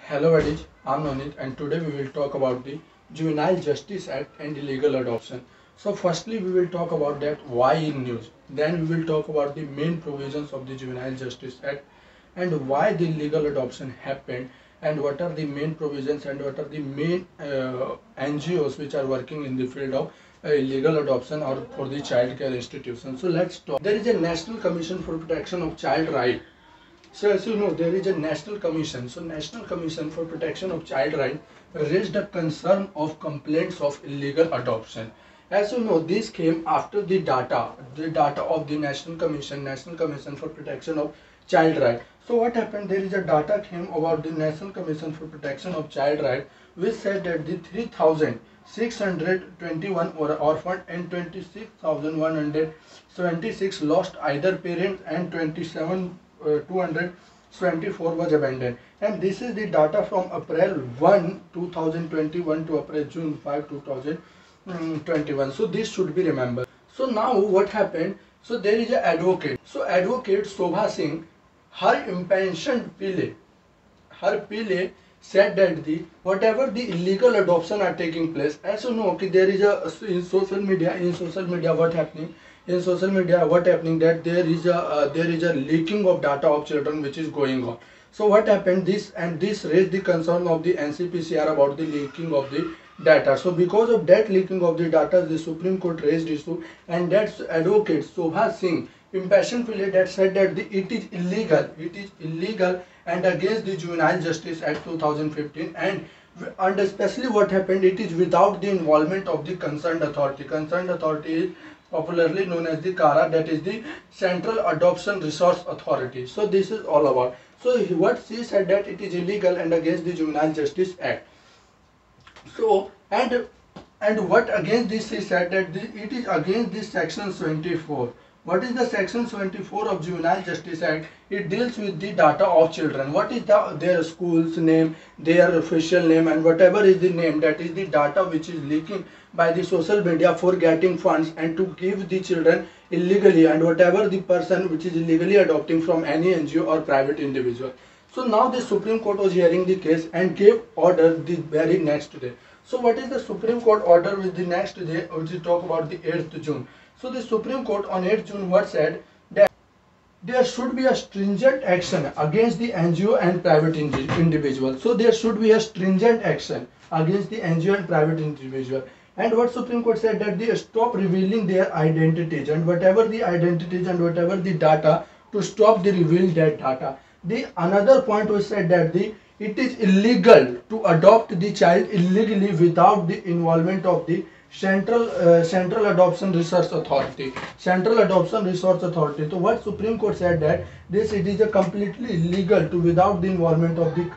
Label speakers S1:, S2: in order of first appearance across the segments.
S1: Hello Adij, I'm Nonit and today we will talk about the Juvenile Justice Act and illegal adoption. So firstly we will talk about that why in news. Then we will talk about the main provisions of the Juvenile Justice Act and why the illegal adoption happened and what are the main provisions and what are the main NGOs which are working in the field of illegal adoption or for the child care institution. So let's talk. There is a National Commission for Protection of Child Rights. So as you know, there is a national commission. So National Commission for Protection of Child Rights raised a concern of complaints of illegal adoption. As you know, this came after the data of the National Commission for Protection of Child Rights. So what happened? There is a data came about the National Commission for Protection of Child Rights, which said that the 3,621 orphaned and 26,176 lost either parent and 224 was abandoned, and this is the data from April 1 2021 to April June 5 2021. So this should be remembered. So now what happened? So there is an advocate. So advocate Shobha Singh, her impassioned Pile said that the whatever the illegal adoption are taking place, as you know, okay, there is a in social media what happening in social media what happening that there is a leaking of data of children which is going on. So what happened, this raised the concern of the NCPCR about the leaking of the data. So because of that leaking of the data, the Supreme Court raised issue, and that's advocate Shobha Singh impassioned plea that said that it is illegal and against the Juvenile Justice Act 2015, and especially what happened, it is without the involvement of the concerned authority. Concerned authority is popularly known as the CARA, that is the Central Adoption Resource Authority. So this is all about. So what she said that it is illegal and against the Juvenile Justice Act. So and what against this she said that it is against this section 24. What is the section 24 of Juvenile Justice Act? It deals with the data of children. What is their school's name, their official name, and whatever is the name, that is the data which is leaking by the social media for getting funds and to give the children illegally, and whatever the person which is illegally adopting from any NGO or private individual. So now the Supreme Court was hearing the case and gave order the very next day. So what is the Supreme Court order with the next day, which we talk about the 8th June. So the Supreme Court on 8th June what said that there should be a stringent action against the NGO and private individual. So there should be a stringent action against the NGO and private individual. And what Supreme Court said that they stop revealing their identities and whatever the identities and whatever the data, to stop the revealing that data. The another point was said that it is illegal to adopt the child illegally without the involvement of the Central Adoption Resource Authority. Central Adoption Resource Authority. So what Supreme Court said that it is a completely illegal to without the involvement of the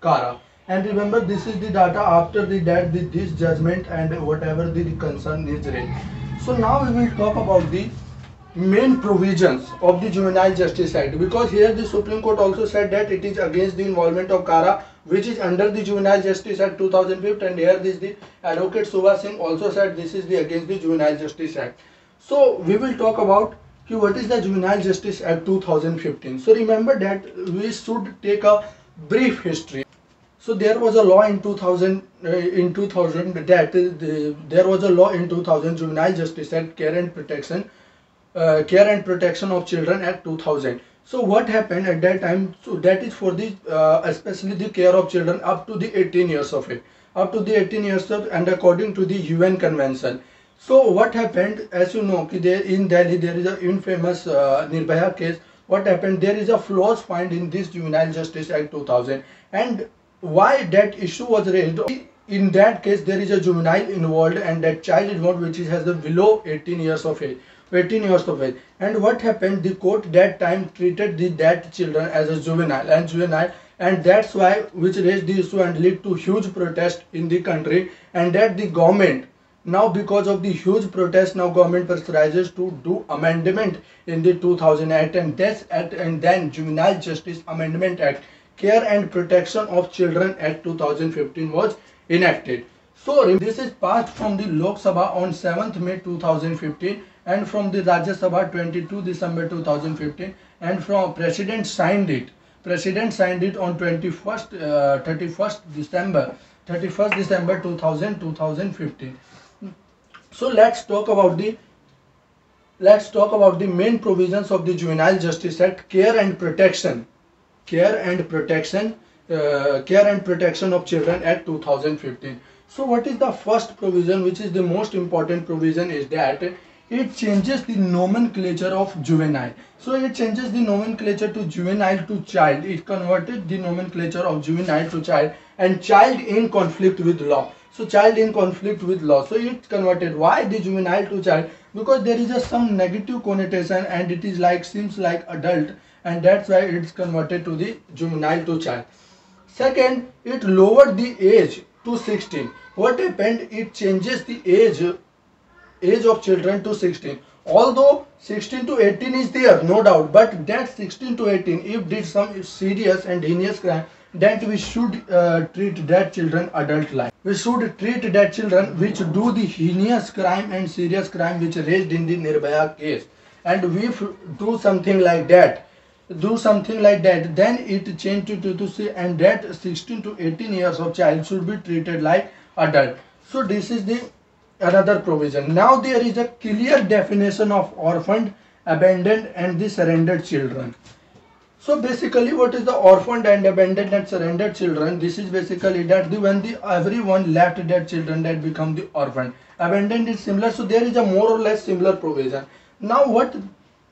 S1: CARA. And remember, this is the data after this judgment and whatever the concern is raised. So now we will talk about the main provisions of the Juvenile Justice Act, because here the Supreme Court also said that it is against the involvement of CARA, which is under the Juvenile Justice Act 2005, and here this the advocate Shobha Singh also said this is the against the Juvenile Justice Act. So we will talk about what is the Juvenile Justice Act 2015. So remember that we should take a brief history. So there was a law in 2000 there was a law in 2000, Juvenile Justice Act, Care and Protection of Children Act 2000. So what happened at that time? So that is for the especially the care of children up to the 18 years of age, and according to the UN Convention. So what happened, as you know, there in Delhi there is a infamous Nirbhaya case. What happened? There is a flaws found in this Juvenile Justice Act 2000, and why that issue was raised. In that case, there is a juvenile involved, and that child involved which has the below 18 years of age. And what happened? The court that time treated that children as a juvenile, and that's why which raised the issue and led to huge protest in the country, and that the government now, because of the huge protest, now government pressurizes to do amendment in the 2000 Act, and then Juvenile Justice Amendment Act, Care and Protection of Children Act 2015 was enacted. So this is passed from the Lok Sabha on 7th May 2015 and from the Rajya Sabha 22 December 2015, and from President signed it President signed it on 31st December 2015. So let's talk about the main provisions of the Juvenile Justice Act: care and protection of children Act 2015. So what is the first provision, which is the most important provision, is that it changes the nomenclature of juvenile. So it changes the nomenclature to juvenile to child. It converted the nomenclature of juvenile to child and child in conflict with law. So child in conflict with law. So it converted. Why the juvenile to child? Because there is some negative connotation and it is seems like adult, and that's why it's converted to the juvenile to child. Second, it lowered the age to 16. What happened? It changes the age of children to 16. Although 16 to 18 is there, no doubt, but that 16 to 18, if did some serious and heinous crime, that we should treat that children adult life. We should treat that children which do the heinous crime and serious crime which raised in the Nirbhaya case, and we do something like that, then it changed to say, and that 16 to 18 years of child should be treated like adult. So this is the another provision. Now there is a clear definition of orphaned, abandoned and the surrendered children. So basically, what is the orphaned and abandoned and surrendered children? This is basically that when everyone left their children, that become the orphan. Abandoned is similar, so there is a more or less similar provision. Now what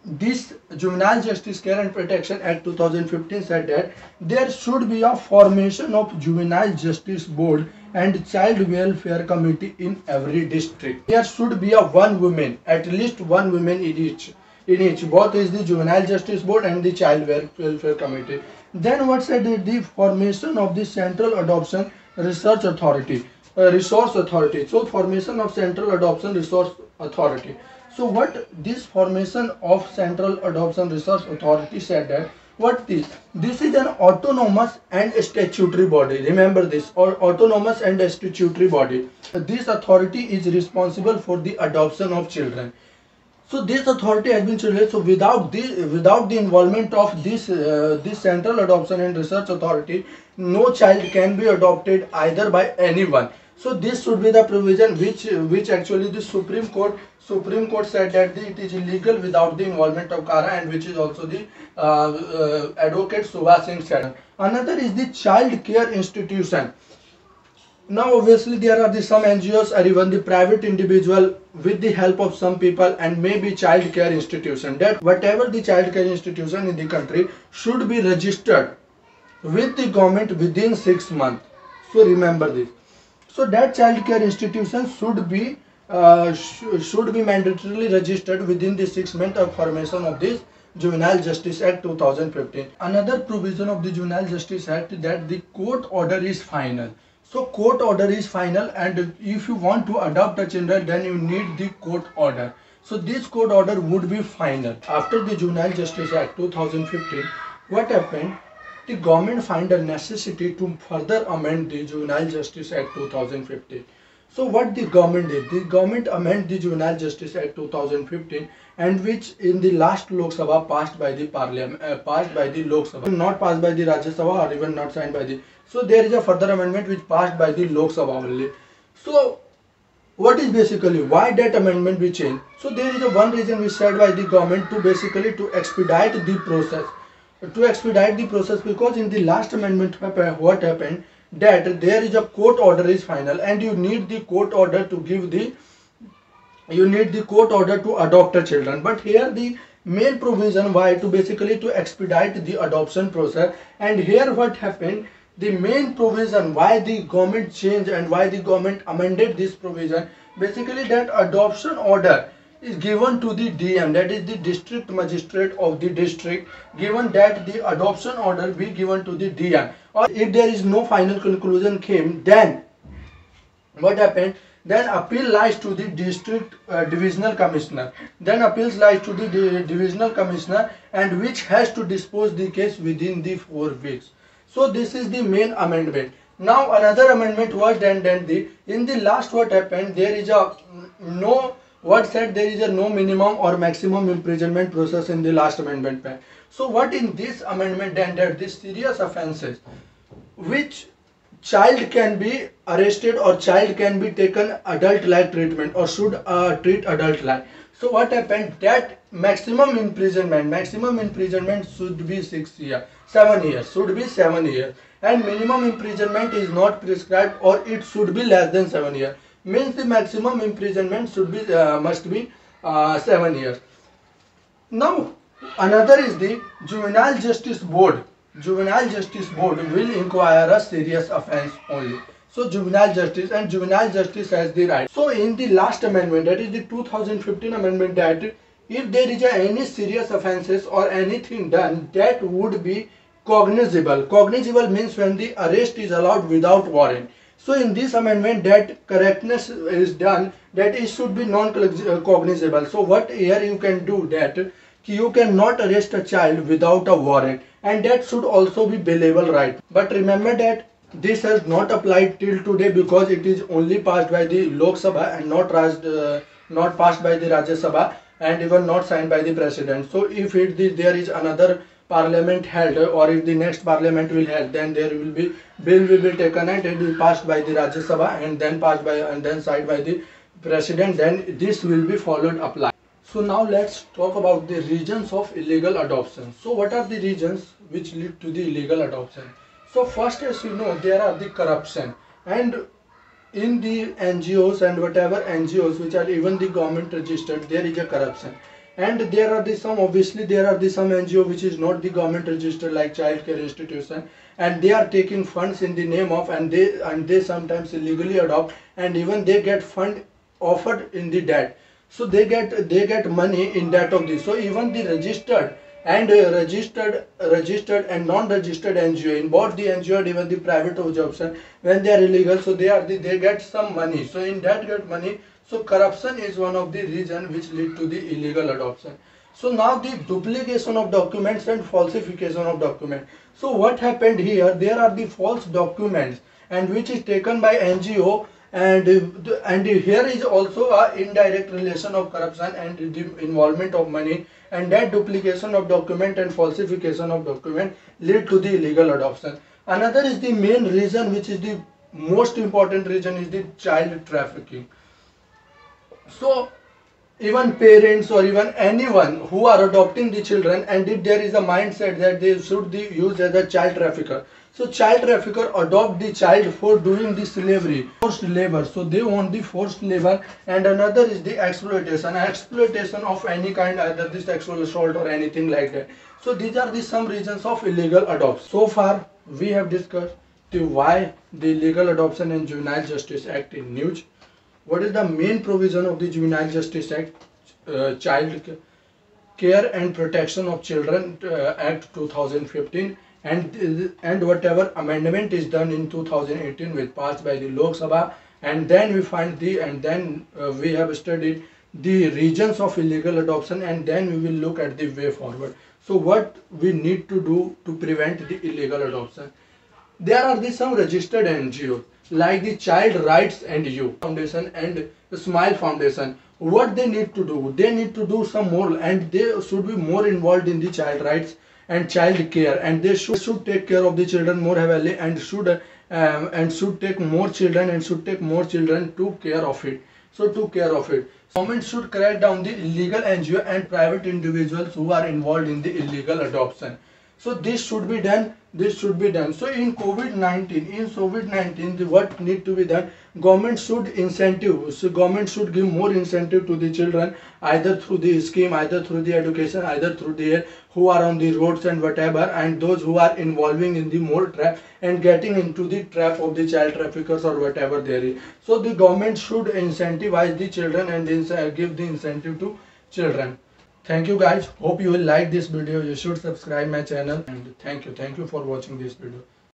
S1: this Juvenile Justice Care and Protection Act 2015 said, that there should be a formation of Juvenile Justice Board and Child Welfare Committee in every district. There should be one woman, at least one woman in each. Both is the Juvenile Justice Board and the Child Welfare Committee. Then what said, the formation of the Central Adoption Research Authority, Resource Authority. So formation of Central Adoption Resource Authority. So what this formation of Central Adoption Research Authority said, that what this is an autonomous and statutory body. Remember this, or autonomous and statutory body. This authority is responsible for the adoption of children. So this authority has been created. So without the involvement of this Central Adoption and Research Authority, no child can be adopted either by anyone. So this should be the provision which actually the Supreme Court said that it is illegal without the involvement of CARA, and which is also the advocate Subhash Singh said. Another is the child care institution. Now obviously there are some NGOs or even the private individual with the help of some people, and maybe child care institution, that whatever the child care institution in the country should be registered with the government within 6 months. So remember this. So that child care institution should be mandatorily registered within the 6 months of formation of this Juvenile Justice Act 2015. Another provision of the Juvenile Justice Act, that the court order is final. So court order is final, and if you want to adopt a child, then you need the court order. So this court order would be final. After the Juvenile Justice Act 2015, what happened? The government find a necessity to further amend the Juvenile Justice Act 2015. So what the government did? The government amended the Juvenile Justice Act 2015, and which in the last Lok Sabha passed by the Parliament, passed by the Lok Sabha, not passed by the Rajya Sabha, or even not signed by the. So there is a further amendment which passed by the Lok Sabha only. So what is basically why that amendment we changed? So there is one reason we said by the government to basically to expedite the process. Because in the last amendment what happened, that there is a court order is final, and you need the court order to adopt a children. But here the main provision why to basically to expedite the adoption process, and here what happened, the main provision why the government changed and why the government amended this provision, basically that adoption order is given to the DM, that is the district magistrate of the district, given that the adoption order be given to the DM. Or if there is no final conclusion came, then what happened? Then appeal lies to the district divisional commissioner. Then appeals lies to the divisional commissioner, and which has to dispose the case within the 4 weeks. So this is the main amendment. Now another amendment was done. In the last what happened, there is a no minimum or maximum imprisonment process in the last amendment. So what in this amendment then, that these serious offences which child can be arrested or child can be taken adult like treatment or should treat adult like. So what happened, that maximum imprisonment should be 6 years, 7 years, should be 7 years, and minimum imprisonment is not prescribed or it should be less than 7 years. Means the maximum imprisonment should be must be 7 years. Now another is the Juvenile Justice Board. Juvenile Justice Board will inquire a serious offence only. So juvenile justice has the right. So in the last amendment, that is the 2015 amendment, that if there is any serious offences or anything done, that would be cognizable. Cognizable means when the arrest is allowed without warrant. So in this amendment, that correctness is done, that it should be non-cognizable. So what here you can do, that you cannot arrest a child without a warrant, and that should also be bailable right. But remember that this has not applied till today because it is only passed by the Lok Sabha and not passed by the Rajya Sabha, and even not signed by the president. So if there is another parliament held, or if the next parliament will held, then there will be bill will be taken and it will be passed by the Rajya Sabha and then signed by the president. Then this will be followed, applied. So now let's talk about the reasons of illegal adoption. So what are the reasons which lead to the illegal adoption? So first, as you know, there are the corruption, and in the NGOs and whatever NGOs which are even the government registered, there is a corruption. And there are some NGO which is not the government registered, like child care institution, and they are taking funds in the name of, and they sometimes illegally adopt, and even they get fund offered in the debt. So they get money in that of this. So even the registered and non-registered NGO, in both the NGO and even the private adoption, when they are illegal, so they get some money. So in that get money. So corruption is one of the reasons which lead to the illegal adoption. So now the duplication of documents and falsification of documents. So what happened here? There are the false documents and which is taken by NGO. And here is also a indirect relation of corruption and the involvement of money, and that duplication of document and falsification of document lead to the illegal adoption. Another is the main reason, which is the most important reason, is the child trafficking. So even parents or even anyone who are adopting the children, and if there is a mindset that they should be used as a child trafficker, so child trafficker adopt the child for doing the slavery, forced labor. So they want the forced labor. And another is the exploitation of any kind, either the sexual assault or anything like that. So these are some reasons of illegal adoption. So far we have discussed why the Illegal Adoption and Juvenile Justice Act is new. What is the main provision of the Juvenile Justice Act, Child Care and Protection of Children Act 2015, and whatever amendment is done in 2018 with passed by the Lok Sabha, and then we find we have studied the reasons of illegal adoption, and then we will look at the way forward. So what we need to do to prevent the illegal adoption? There are some registered NGOs like the Child Rights and You Foundation and Smile Foundation. What they need to do? They need to do some more, and they should be more involved in the child rights and child care, and they should take care of the children more heavily, and should take more children to care of it. Government should crack down the illegal NGO and private individuals who are involved in the illegal adoption. So this should be done. So in COVID-19, what need to be done? Government should incentive. So government should give more incentive to the children, either through the scheme, either through the education, either through the who are on the roads and whatever, and those who are involving in the more trap and getting into the trap of the child traffickers or whatever there is. So the government should incentivize the children and give the incentive to children. Thank you guys. Hope you will like this video. You should subscribe my channel, and thank you for watching this video.